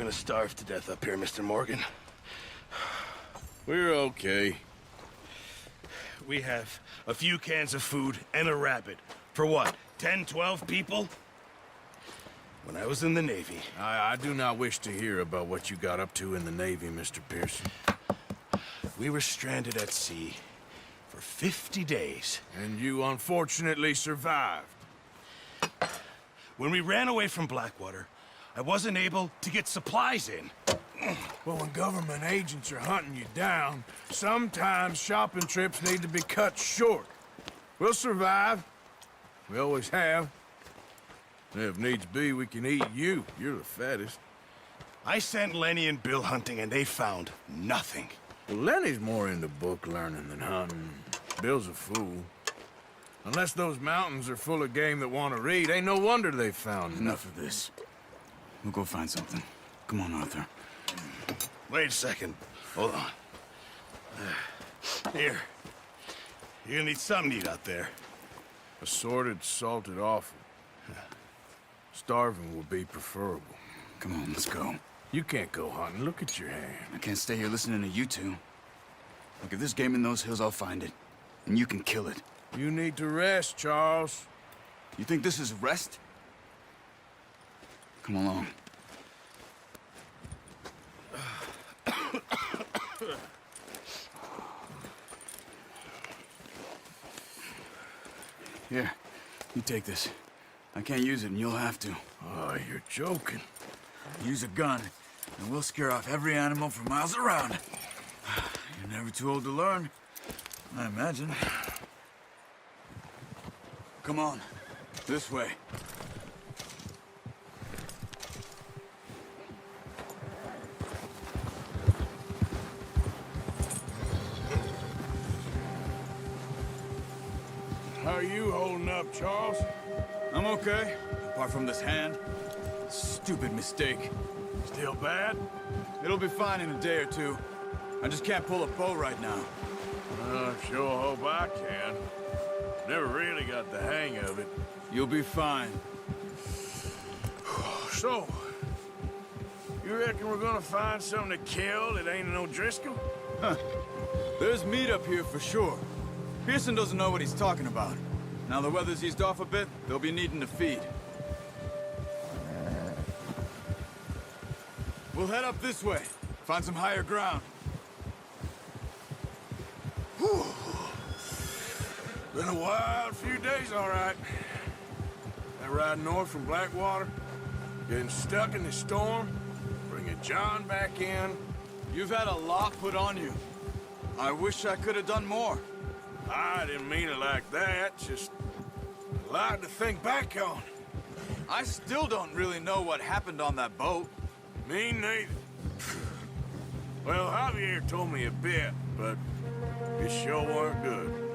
gonna starve to death up here, Mr. Morgan. We're okay. We have a few cans of food and a rabbit. For what, 10, 12 people? When I was in the Navy... I do not wish to hear about what you got up to in the Navy, Mr. Pearson. We were stranded at sea for 50 days. And you unfortunately survived. When we ran away from Blackwater, I wasn't able to get supplies in. Well, when government agents are hunting you down, sometimes shopping trips need to be cut short. We'll survive. We always have. And if needs be, we can eat you. You're the fattest. I sent Lenny and Bill hunting, and they found nothing. Well, Lenny's more into book learning than hunting. Bill's a fool. Unless those mountains are full of game that want to read, ain't no wonder they found Enough of this. We'll go find something. Come on, Arthur. Wait a second. Hold on. Here. You're gonna need something to eat out there. Assorted, salted offal. Starving will be preferable. Come on, let's go. You can't go hunting. Look at your hand. I can't stay here listening to you two. Look, if there's game in those hills, I'll find it. And you can kill it. You need to rest, Charles. You think this is rest? Come along. Here, you take this. I can't use it, and you'll have to. Oh, you're joking. Use a gun, and we'll scare off every animal for miles around. You're never too old to learn, I imagine. Come on, this way. How are you holding up, Charles? I'm okay, apart from this hand. Stupid mistake. Still bad? It'll be fine in a day or two. I just can't pull a bow right now. Sure hope I can. Never really got the hang of it. You'll be fine. So, you reckon we're gonna find something to kill that ain't no Driscoll? Huh. There's meat up here for sure. Pearson doesn't know what he's talking about. Now the weather's eased off a bit, they'll be needing to feed. We'll head up this way. Find some higher ground. Whew. Been a wild few days, all right. That ride north from Blackwater, getting stuck in the storm, bringing John back in. You've had a lot put on you. I wish I could have done more. I didn't mean it like that, just a lot to think back on. I still don't really know what happened on that boat. Me neither. Well, Javier told me a bit, but it sure weren't good.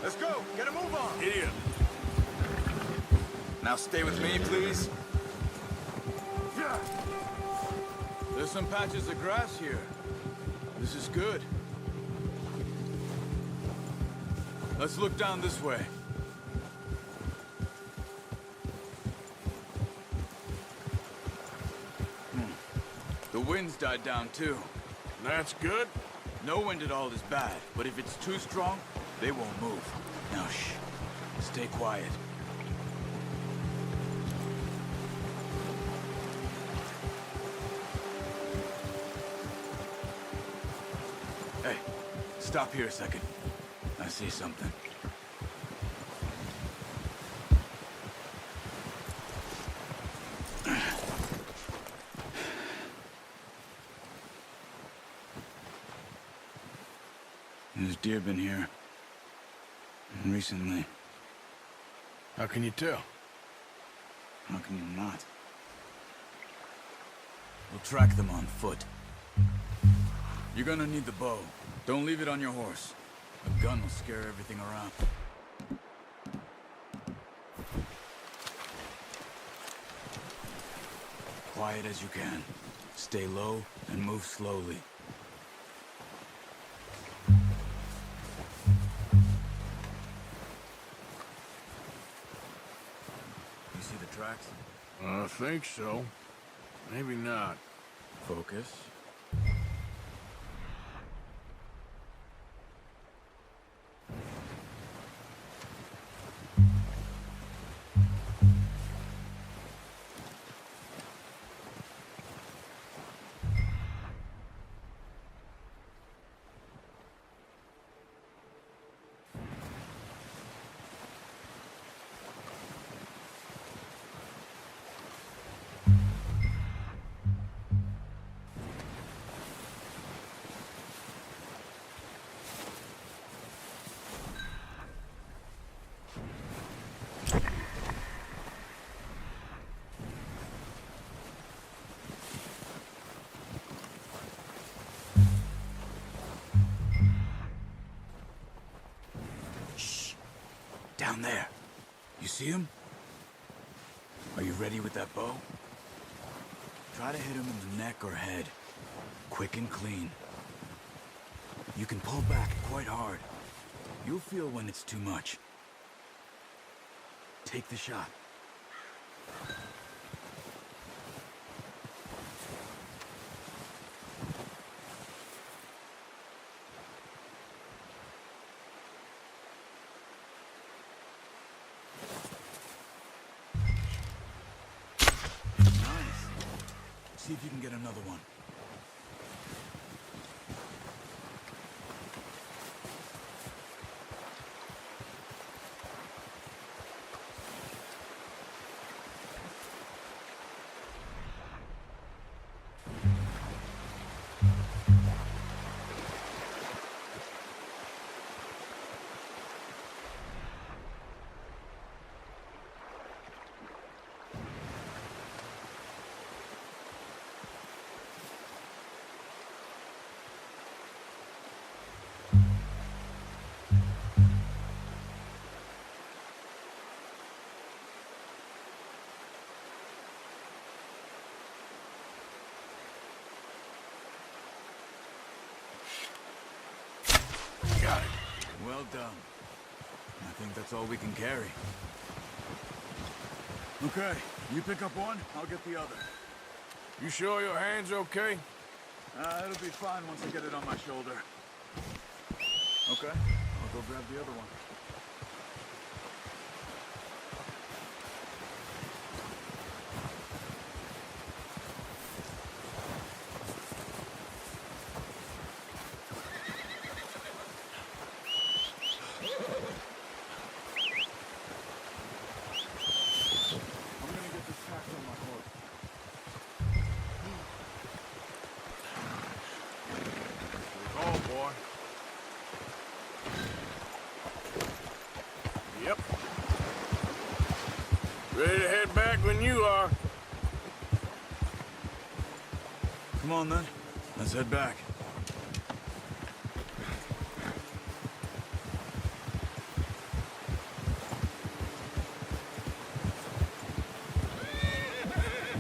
Let's go! Get a move on! Idiot. Now stay with me, please. Yeah. There's some patches of grass here. This is good. Let's look down this way. The wind's died down too. That's good. No wind at all is bad, but if it's too strong, they won't move. Now shh. Stay quiet. Hey, stop here a second. I see something. There's deer been here. Recently. How can you tell? How can you not? We'll track them on foot. You're gonna need the bow. Don't leave it on your horse. A gun will scare everything around. Quiet as you can. Stay low and move slowly. You see the tracks? I think so. Maybe not. Focus. Down there. You see him? Are you ready with that bow? Try to hit him in the neck or head. Quick and clean. You can pull back quite hard. You'll feel when it's too much. Take the shot. See if you can get another one. Got it. Well done. I think that's all we can carry. Okay, you pick up one, I'll get the other. You sure your hand's okay? It'll be fine once I get it on my shoulder. Okay, I'll go grab the other one. Yep. Ready to head back when you are. Come on then, let's head back.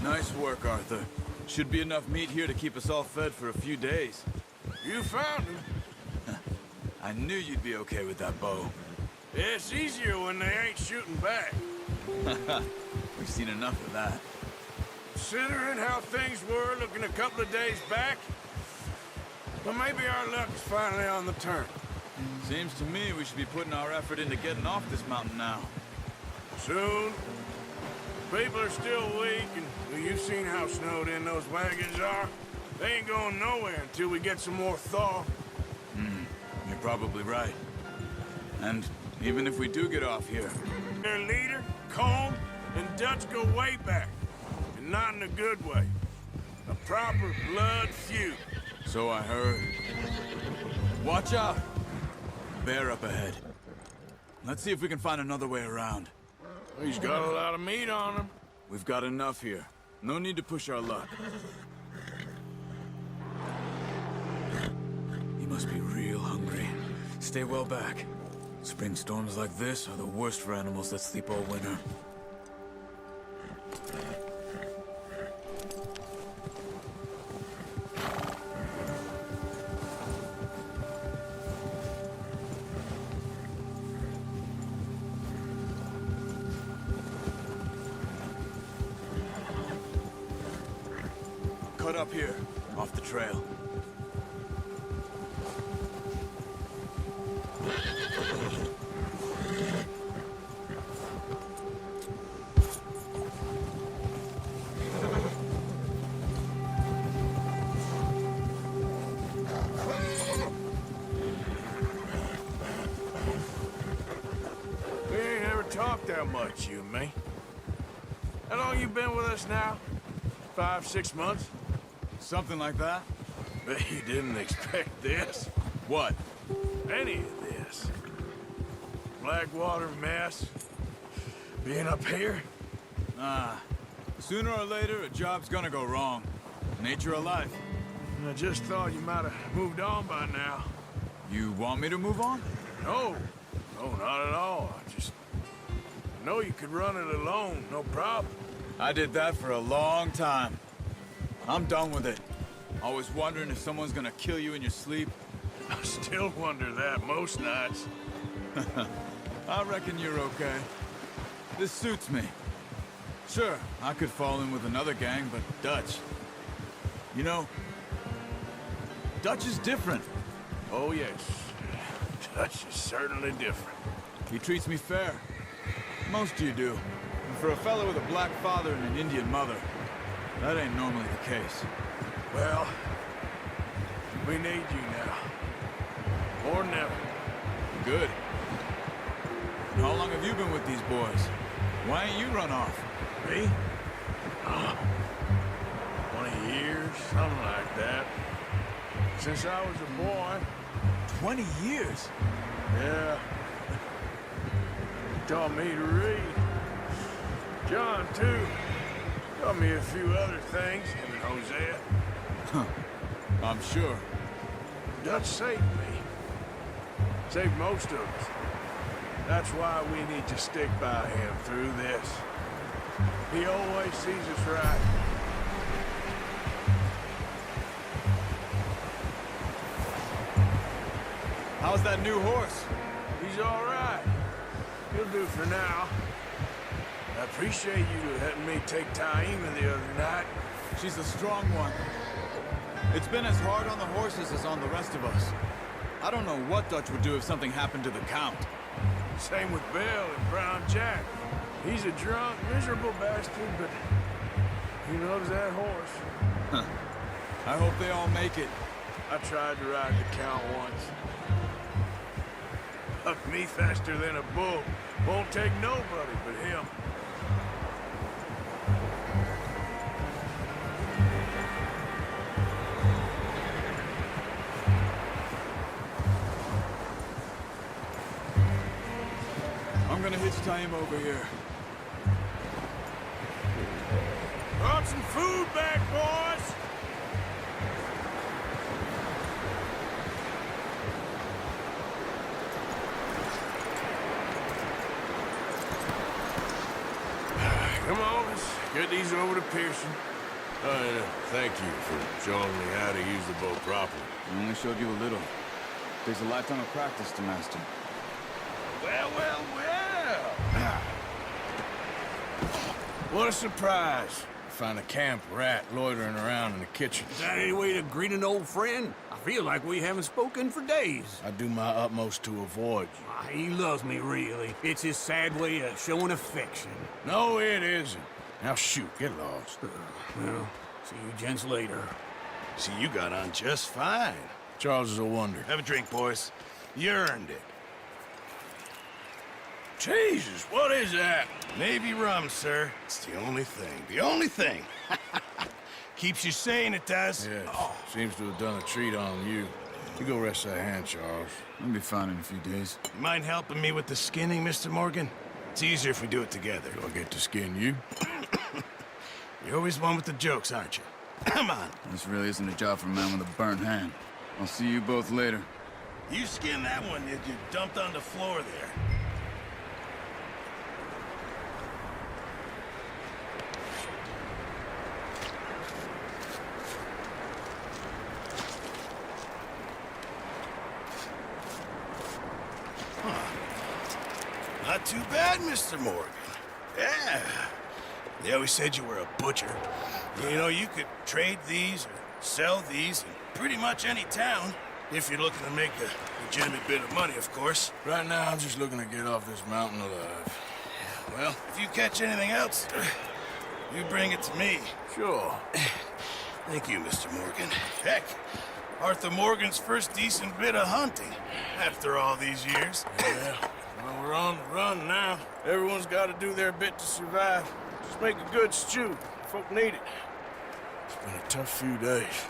Nice work, Arthur. Should be enough meat here to keep us all fed for a few days. You found him. I knew you'd be okay with that bow. It's easier when they ain't shooting back. We've seen enough of that. Considering how things were looking a couple of days back, well, maybe our luck's finally on the turn. Seems to me we should be putting our effort into getting off this mountain now. Soon. People are still weak, and well, you've seen how snowed in those wagons are. They ain't going nowhere until we get some more thaw. You're probably right. And even if we do get off here... Their leader, Colm, and Dutch go way back. And not in a good way. A proper blood feud. So I heard. Watch out! bear up ahead. Let's see if we can find another way around. He's got a lot of meat on him. We've got enough here. No need to push our luck. He must be real hungry. Stay well back. Spring storms like this are the worst for animals that sleep all winter. Cut up here, off the trail. We ain't ever talked that much, you and me. How long you been with us now? 5, 6 months? Something like that? Bet you didn't expect this. What? Any of this. Blackwater mess. Being up here. Sooner or later, a job's gonna go wrong. Nature of life. I just thought you might have moved on by now. You want me to move on? No. No, not at all. I know you could run it alone, no problem. I did that for a long time. I'm done with it. Always wondering if someone's gonna kill you in your sleep. I still wonder that most nights. I reckon you're okay. This suits me. Sure, I could fall in with another gang, but Dutch... You know, Dutch is different. Oh, yes. Dutch is certainly different. He treats me fair. Most of you do. And for a fellow with a black father and an Indian mother, that ain't normally the case. Well, we need you now. More than ever. Good. And how long have you been with these boys? Why ain't you run off? Me? 20 years, something like that. Since I was a boy. 20 years? Yeah. He taught me to read. John, too. Taught me a few other things, him and Hosea. Huh. I'm sure. Dutch saved me. Saved most of us. That's why we need to stick by him through this. He always sees us right. How's that new horse? He's all right. He'll do for now. I appreciate you letting me take Taima the other night. She's a strong one. It's been as hard on the horses as on the rest of us. I don't know what Dutch would do if something happened to the Count. Same with Bill and Brown Jack. He's a drunk, miserable bastard, but he loves that horse. Huh. I hope they all make it. I tried to ride the Count once. Bucked me faster than a bull. Won't take nobody but him. I'm gonna hitch Taima over here. Brought some food back, boys! Come on, let's get these over to Pearson. Thank you for showing me how to use the boat properly. I only showed you a little. Takes a lifetime of practice to master. Well, well, well! What a surprise. Find a camp rat loitering around in the kitchen. Is that any way to greet an old friend? I feel like we haven't spoken for days. I do my utmost to avoid you. He loves me, really. It's his sad way of showing affection. No, it isn't. Now shoot, get lost. Well, see you gents later. See, you got on just fine. Charles is a wonder. Have a drink, boys. You earned it. Jesus, what is that? Navy rum, sir. It's the only thing. The only thing. Keeps you sane, it does. Yes, seems to have done a treat on you. You go rest that hand, Charles. I'll be fine in a few days. You mind helping me with the skinning, Mr. Morgan? It's easier if we do it together. Do I get to skin you? You're always one with the jokes, aren't you? Come on. This really isn't a job for a man with a burnt hand. I'll see you both later. You skinned that one that you dumped on the floor there. Not too bad, Mr. Morgan. Yeah. They always said you were a butcher. You know, you could trade these or sell these in pretty much any town, if you're looking to make a legitimate bit of money, of course. Right now, I'm just looking to get off this mountain alive. Well, if you catch anything else, you bring it to me. Sure. Thank you, Mr. Morgan. Heck, Arthur Morgan's first decent bit of hunting after all these years. Yeah. Well, we're on the run now. Everyone's got to do their bit to survive. Just make a good stew. Folk need it. It's been a tough few days.